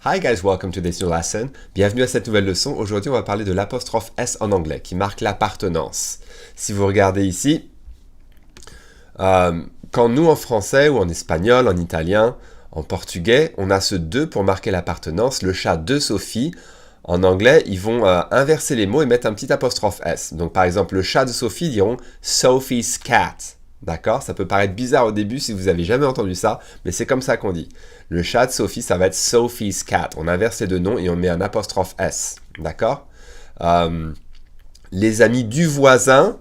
Hi guys, welcome to this new lesson. Bienvenue à cette nouvelle leçon. Aujourd'hui, on va parler de l'apostrophe S en anglais qui marque l'appartenance. Si vous regardez ici, quand nous en français ou en espagnol, en italien, en portugais, on a ce de pour marquer l'appartenance, le chat de Sophie. En anglais, ils vont inverser les mots et mettre un petit apostrophe S. Donc par exemple, le chat de Sophie diront Sophie's cat. D'accord? Ça peut paraître bizarre au début si vous n'avez jamais entendu ça, mais c'est comme ça qu'on dit. Le chat de Sophie, ça va être Sophie's cat. On inverse les deux noms et on met un apostrophe S. D'accord? Les amis du voisin,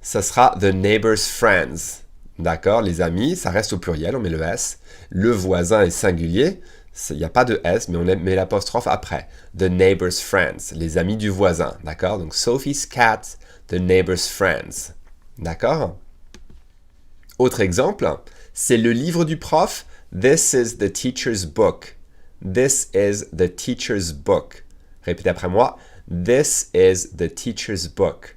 ça sera the neighbor's friends. D'accord? Les amis, ça reste au pluriel, on met le S. Le voisin est singulier, il n'y a pas de S, mais on met l'apostrophe après. The neighbor's friends, les amis du voisin. D'accord? Donc Sophie's cat, the neighbor's friends. D'accord? Autre exemple, c'est le livre du prof. This is the teacher's book. This is the teacher's book. Répétez après moi. This is the teacher's book.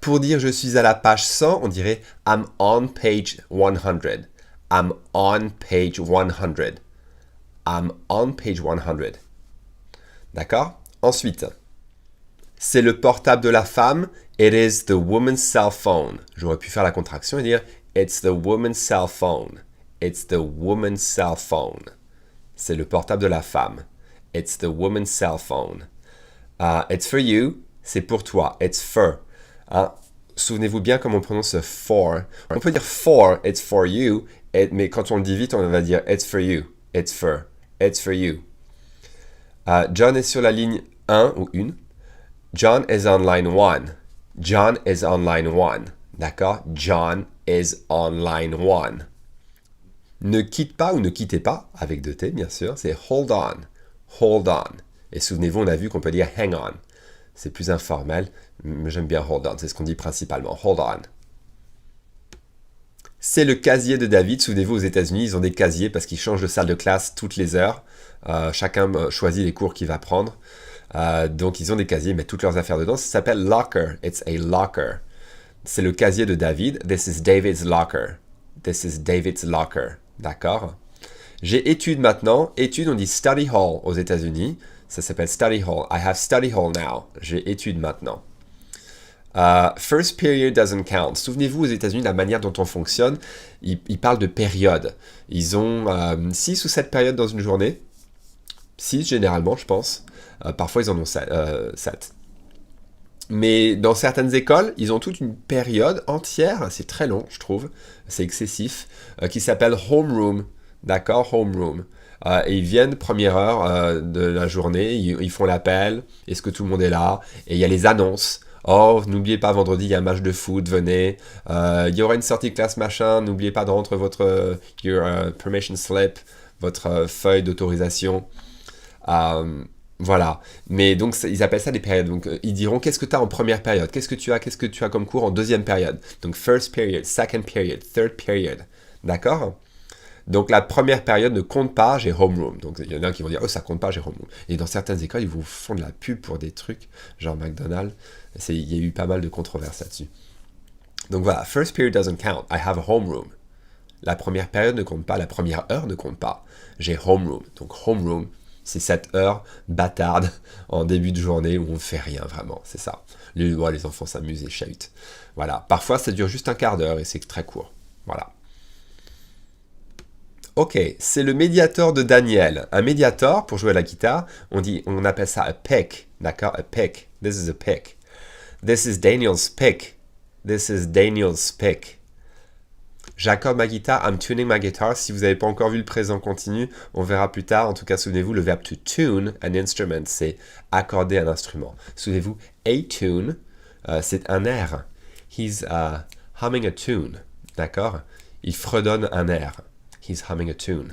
Pour dire je suis à la page 100, on dirait I'm on page 100. I'm on page 100. I'm on page 100. D'accord? Ensuite, c'est le portable de la femme. It is the woman's cell phone. J'aurais pu faire la contraction et dire It's the woman's cell phone. It's the woman's cell phone. C'est le portable de la femme. It's the woman's cell phone. It's for you. C'est pour toi. It's for. Souvenez-vous bien comment on prononce for. On peut dire for, it's for you, mais quand on le dit vite, on va dire it's for you. It's for. It's for you. John est sur la ligne 1 ou 1. John is on line 1. John is on line 1. D'accord? John is on line 1. Ne quitte pas ou ne quittez pas, avec deux T bien sûr, c'est hold on. Hold on. Et souvenez-vous, on a vu qu'on peut dire hang on. C'est plus informel, mais j'aime bien hold on, c'est ce qu'on dit principalement. Hold on. C'est le casier de David. Souvenez-vous, aux États-Unis, ils ont des casiers parce qu'ils changent de salle de classe toutes les heures. Chacun choisit les cours qu'il va prendre. Donc, ils ont des casiers, ils mettent toutes leurs affaires dedans. Ça s'appelle locker. It's a locker. C'est le casier de David. This is David's locker. This is David's locker. D'accord? J'ai étude maintenant. Étude, on dit study hall aux États-Unis. Ça s'appelle study hall. I have study hall now. J'ai étude maintenant. First period doesn't count. Souvenez-vous, aux États-Unis, la manière dont on fonctionne, ils parlent de périodes. Ils ont 6 ou 7 périodes dans une journée. 6 généralement, je pense. Parfois, ils en ont 7. Mais dans certaines écoles, ils ont toute une période entière, c'est très long, je trouve, c'est excessif, qui s'appelle homeroom. D'accord? Homeroom. Et ils viennent première heure de la journée, ils font l'appel, est-ce que tout le monde est là? Et il y a les annonces. Oh, n'oubliez pas, vendredi, il y a un match de foot, venez. Il y aura une sortie de classe, machin. N'oubliez pas de rentrer votre your permission slip, votre feuille d'autorisation. Voilà. Mais donc, ils appellent ça des périodes. Donc, ils diront, qu'est-ce que tu as en première période? Qu'est-ce que tu as comme cours en deuxième période? Donc, first period, second period, third period. D'accord? Donc, la première période ne compte pas, j'ai homeroom. Donc, il y en a qui vont dire, oh, ça compte pas, j'ai homeroom. Et dans certaines écoles, ils vous font de la pub pour des trucs, genre McDonald's. Il y a eu pas mal de controverses là-dessus. Donc voilà, first period doesn't count. I have a homeroom. La première période ne compte pas, la première heure ne compte pas. J'ai homeroom. Donc, homeroom, c'est cette heure bâtarde en début de journée où on ne fait rien vraiment. C'est ça. Les enfants s'amusent et chahutent. Voilà. Parfois, ça dure juste un quart d'heure et c'est très court. Voilà. Ok, c'est le médiator de Daniel. Un médiator, pour jouer à la guitare, on appelle ça a pick. D'accord? A pick. This is a pick. This is Daniel's pick. This is Daniel's pick. J'accorde ma guitare. I'm tuning my guitar. Si vous n'avez pas encore vu le présent continu, on verra plus tard. En tout cas, souvenez-vous, le verbe to tune an instrument, c'est accorder un instrument. Souvenez-vous, a tune, c'est un air. He's humming a tune. D'accord? Il fredonne un air. He's humming a tune.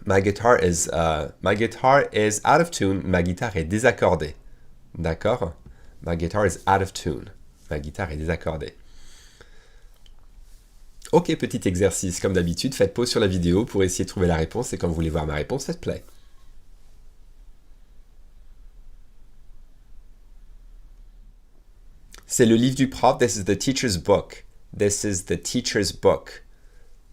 My guitar is out of tune. Ma guitare est désaccordée. D'accord? My guitar is out of tune. Ma guitare est désaccordée. Ok, petit exercice. Comme d'habitude, faites pause sur la vidéo pour essayer de trouver la réponse. Et quand vous voulez voir ma réponse, faites play. C'est le livre du prof. This is the teacher's book. This is the teacher's book.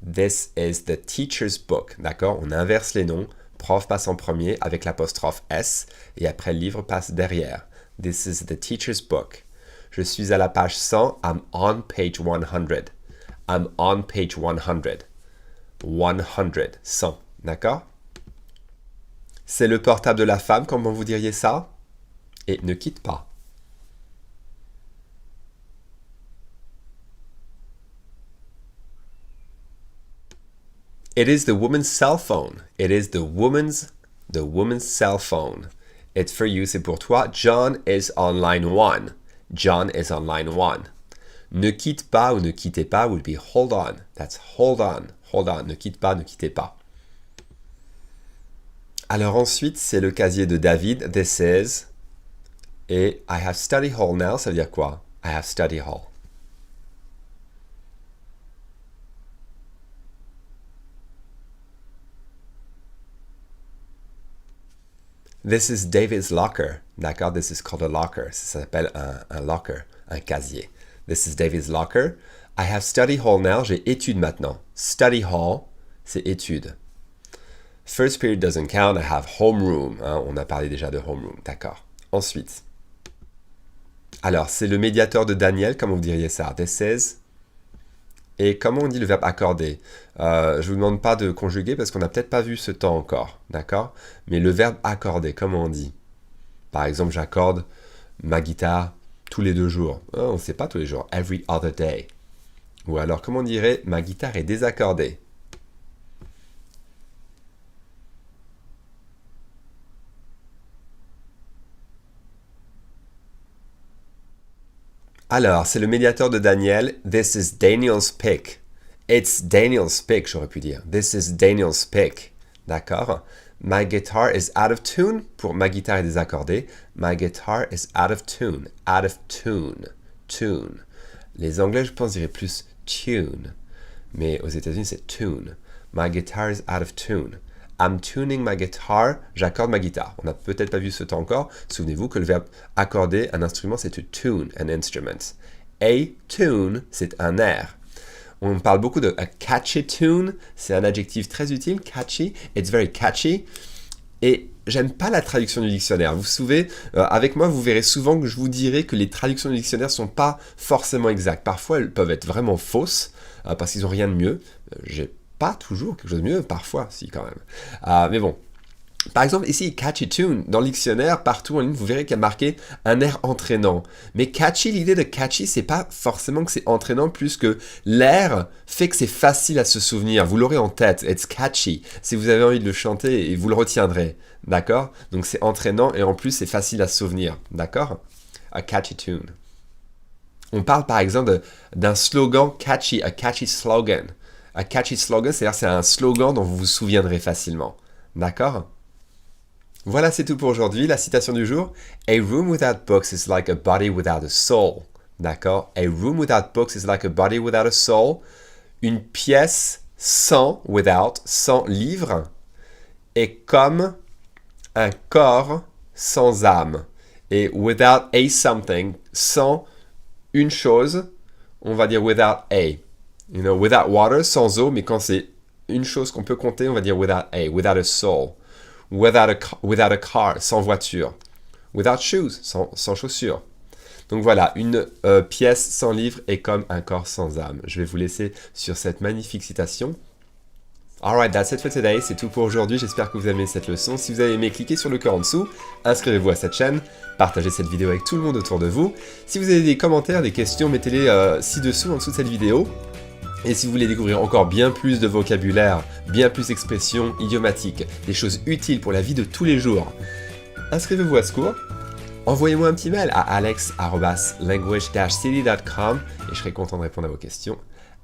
This is the teacher's book. D'accord? On inverse les noms. Prof passe en premier avec l'apostrophe S et après le livre passe derrière. This is the teacher's book. Je suis à la page 100. I'm on page 100. I'm on page 100. 100. D'accord? C'est le portable de la femme, comment vous diriez ça? Et ne quitte pas. It is the woman's cell phone. It is the woman's cell phone. It's for you, c'est pour toi. John is on line 1. John is on line 1. Ne quitte pas ou ne quittez pas would be hold on. That's hold on. Hold on. Ne quitte pas, ne quittez pas. Alors ensuite, c'est le casier de David. This is. Et I have study hall now, ça veut dire quoi? I have study hall. This is David's locker. D'accord? This is called a locker. Ça s'appelle un locker, un casier. This is David's locker. I have study hall now. J'ai étude maintenant. Study hall, c'est étude. First period doesn't count. I have homeroom. Hein, on a parlé déjà de homeroom. D'accord. Ensuite. Alors, c'est le médiateur de Daniel. Comment vous diriez ça? This is. Et comment on dit le verbe accorder? Je ne vous demande pas de conjuguer parce qu'on n'a peut-être pas vu ce temps encore, d'accord? Mais le verbe accorder, comment on dit? Par exemple, j'accorde ma guitare tous les 2 jours. On ne sait pas tous les jours. Every other day. Ou alors, comment on dirait ma guitare est désaccordée? Alors, c'est le médiateur de Daniel. This is Daniel's pick. It's Daniel's pick, j'aurais pu dire. This is Daniel's pick. D'accord? My guitar is out of tune. Pour ma guitare est désaccordée. My guitar is out of tune. Out of tune. Tune. Les Anglais, je pense, diraient plus tune. Mais aux États-Unis, c'est tune. My guitar is out of tune. I'm tuning my guitar. J'accorde ma guitare. On n'a peut-être pas vu ce temps encore. Souvenez-vous que le verbe accorder un instrument, c'est to tune an instrument. A tune, c'est un air. On parle beaucoup de a catchy tune. C'est un adjectif très utile. Catchy. It's very catchy. Et j'aime pas la traduction du dictionnaire. Vous vous souvenez, avec moi, vous verrez souvent que je vous dirai que les traductions du dictionnaire sont pas forcément exactes. Parfois, elles peuvent être vraiment fausses parce qu'ils ont rien de mieux. J'ai pas toujours quelque chose de mieux, parfois, si quand même. Mais bon. Par exemple, ici, catchy tune, dans le dictionnaire, partout en ligne, vous verrez qu'il y a marqué un air entraînant. Mais catchy, l'idée de catchy, c'est pas forcément que c'est entraînant, plus que l'air fait que c'est facile à se souvenir. Vous l'aurez en tête, it's catchy. Si vous avez envie de le chanter, et vous le retiendrez. D'accord? Donc c'est entraînant et en plus c'est facile à se souvenir. D'accord? A catchy tune. On parle par exemple d'un slogan catchy, a catchy slogan. A catchy slogan, c'est-à-dire c'est un slogan dont vous vous souviendrez facilement. D'accord? Voilà, c'est tout pour aujourd'hui. La citation du jour. A room without books is like a body without a soul. D'accord? A room without books is like a body without a soul. Une pièce sans livres est comme un corps sans âme. Et without a something, sans une chose, on va dire without a. You know, without water, sans eau, mais quand c'est une chose qu'on peut compter, on va dire without a soul. Without a car, sans voiture. Without shoes, sans chaussures. Donc voilà, une pièce sans livre est comme un corps sans âme. Je vais vous laisser sur cette magnifique citation. Alright, that's it for today. C'est tout pour aujourd'hui. J'espère que vous avez aimé cette leçon. Si vous avez aimé, cliquez sur le cœur en dessous. Inscrivez-vous à cette chaîne. Partagez cette vidéo avec tout le monde autour de vous. Si vous avez des commentaires, des questions, mettez-les ci-dessous, en dessous de cette vidéo. Et si vous voulez découvrir encore bien plus de vocabulaire, bien plus d'expressions idiomatiques, des choses utiles pour la vie de tous les jours, inscrivez-vous à ce cours. Envoyez-moi un petit mail à alex@language-city.com et je serai content de répondre à vos questions.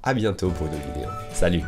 À bientôt pour une autre vidéo. Salut!